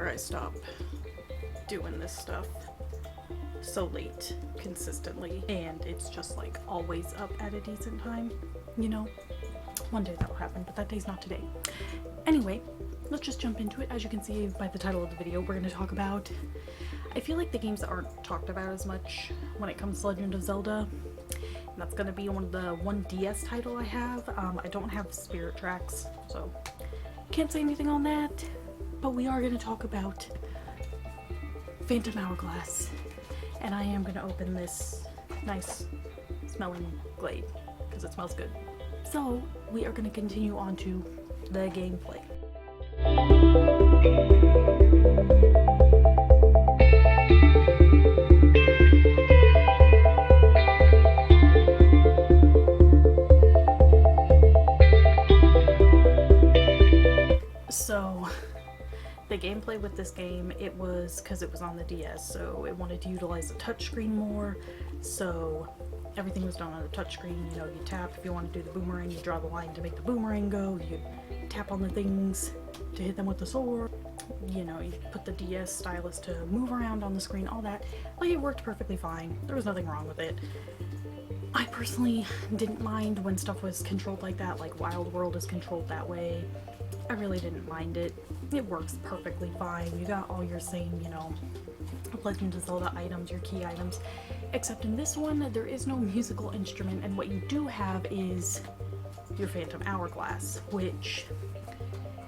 where I stop doing this stuff so late consistently, and it's just like always up at a decent time, you know? One day that'll happen, but that day's not today. Anyway, let's just jump into it. As you can see by the title of the video, we're going to talk about, I feel like the games that aren't talked about as much when it comes to Legend of Zelda. And that's going to be one of the 1DS title I have. I don't have Spirit Tracks, so can't say anything on that. But we are going to talk about Phantom Hourglass. And I am going to open this nice smelling glade because it smells good. So we are going to continue on to the gameplay. So the gameplay with this game, it was because it was on the DS, so it wanted to utilize the touchscreen more, so everything was done on the touchscreen. You know, you tap if you want to do the boomerang, you draw the line to make the boomerang go, you tap on the things to hit them with the sword, you know, you put the DS stylus to move around on the screen, all that. Like, it worked perfectly fine. There was nothing wrong with it. I personally didn't mind when stuff was controlled like that, like Wild World is controlled that way. I really didn't mind it. It works perfectly fine. You got all your same, you know, Legend of Zelda items, your key items. Except in this one, there is no musical instrument, and what you do have is your Phantom Hourglass, which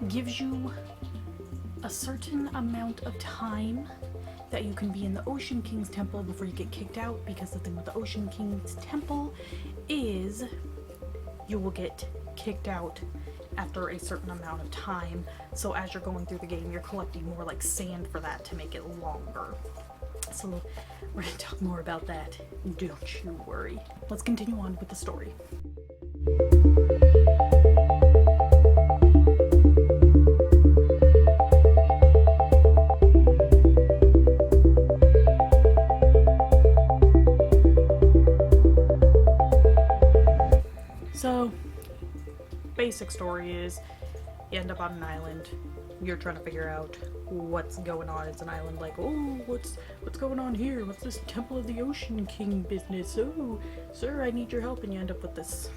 gives you a certain amount of time that you can be in the Ocean King's temple before you get kicked out, because the thing with the Ocean King's temple is you will get kicked out after a certain amount of time. So as you're going through the game, you're collecting more like sand for that to make it longer. So we're going to talk more about that, don't you worry. Let's continue on with the story. So, basic story is you end up on an island. You're trying to figure out what's going on. It's an island like, oh, what's going on here? What's this Temple of the Ocean King business? Oh, sir, I need your help. And you end up with this.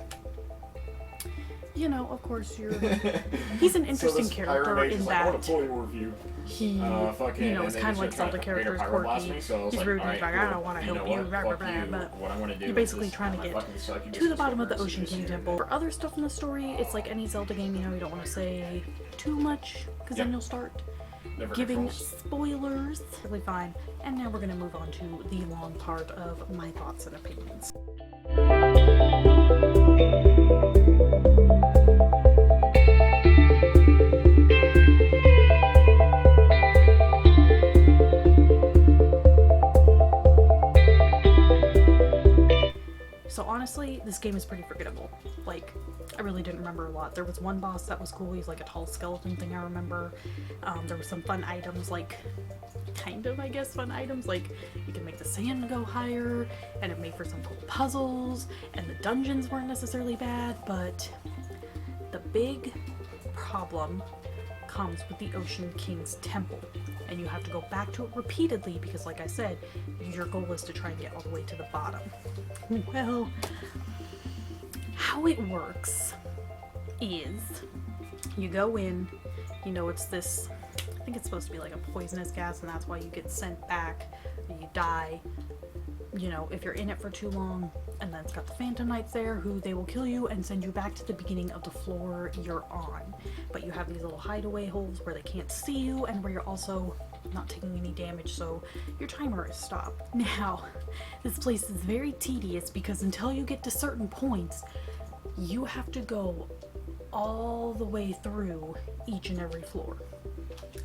You know, of course, he's an interesting character in that he, you know, is kind of like Zelda characters, quirky. He's rude and he's like, I don't want to help you, blah, blah, blah, but you're basically trying to get to the bottom of the Ocean King Temple. For other stuff in the story, it's like any Zelda game, you know, you don't want to say too much, because then you'll start giving spoilers. Really fine. And now we're going to move on to the long part of my thoughts and opinions. So honestly, this game is pretty forgettable. Like, I really didn't remember a lot. There was one boss that was cool. He's like a tall skeleton thing, I remember. There were some fun items, like, kind of, I guess, fun items. Like, you can make the sand go higher, and it made for some cool puzzles, and the dungeons weren't necessarily bad, but the big problem comes with the Ocean King's temple. And you have to go back to it repeatedly because, like I said, your goal is to try and get all the way to the bottom. Well, how it works is you go in, you know, it's this, I think it's supposed to be like a poisonous gas, and that's why you get sent back, or you die, you know, if you're in it for too long. And then it's got the Phantom Knights there, who they will kill you and send you back to the beginning of the floor you're on. But you have these little hideaway holes where they can't see you, and where you're also not taking any damage, so your timer is stopped. Now, this place is very tedious because until you get to certain points, you have to go all the way through each and every floor.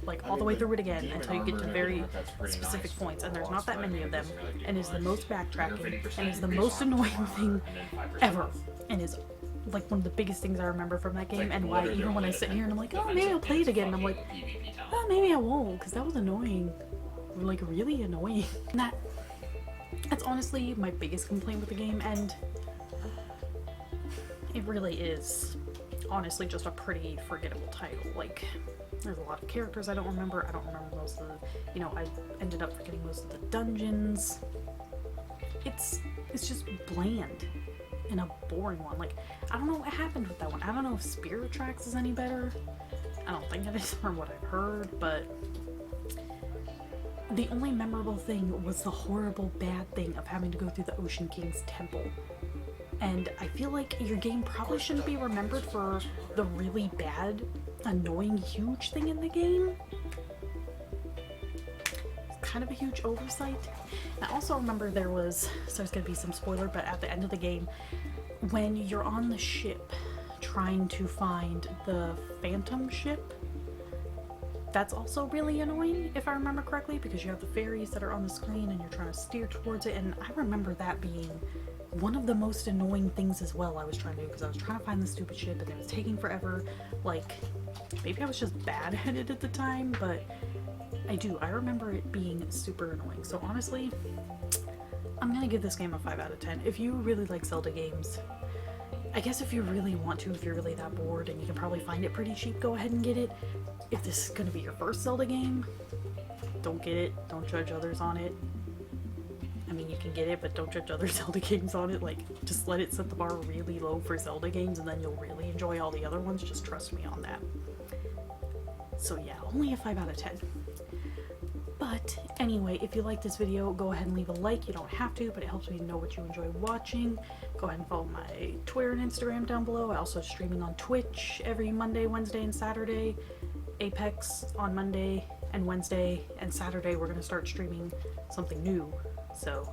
Like, all the way through it again until you get to very specific points, and there's not that many of them, and it's the most backtracking, and it's the most annoying thing ever, and is like one of the biggest things I remember from that game, and why even when I sit here and I'm like, oh, maybe I'll play it again, and I'm like, oh, maybe I won't, because that was annoying, like really annoying. And that's honestly my biggest complaint with the game, and it really is honestly just a pretty forgettable title. Like, There's a lot of characters I don't remember. I don't remember most of the, you know, I ended up forgetting most of the dungeons. It's just bland and a boring one. Like, I don't know what happened with that one. I don't know if Spirit Tracks is any better. I don't think it is from what I've heard, but the only memorable thing was the horrible bad thing of having to go through the Ocean King's temple. And I feel like your game probably shouldn't be remembered for the really bad, annoying, huge thing in the game. It's kind of a huge oversight. And I also remember there was, so there's going to be some spoiler, but at the end of the game, when you're on the ship trying to find the Phantom ship, that's also really annoying, if I remember correctly, because you have the fairies that are on the screen and you're trying to steer towards it, and I remember that being one of the most annoying things as well I was trying to do, because I was trying to find the stupid ship and it was taking forever. Like, maybe I was just bad at it at the time, but I remember it being super annoying. So honestly, I'm gonna give this game a 5 out of 10. If you really like Zelda games, I guess if you really want to, if you're really that bored and you can probably find it pretty cheap, go ahead and get it. If this is gonna be your first Zelda game, don't get it. Don't judge others on it. I mean, you can get it, but don't judge other Zelda games on it. Like, just let it set the bar really low for Zelda games, and then you'll really enjoy all the other ones. Just trust me on that. So yeah, only a 5 out of 10. But anyway, if you like this video, go ahead and leave a like. You don't have to, but it helps me know what you enjoy watching. Go ahead and follow my Twitter and Instagram down below. I also streaming on Twitch every Monday, Wednesday, and Saturday. Apex on Monday and Wednesday, and Saturday we're going to start streaming something new. So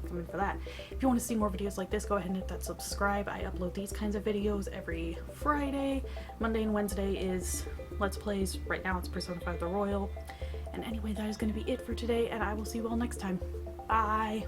come in for that. If you want to see more videos like this, go ahead and hit that subscribe. I upload these kinds of videos every Friday. Monday and Wednesday is Let's Plays. Right now it's Persona 5 The Royal. And anyway, that is going to be it for today, and I will see you all next time. Bye!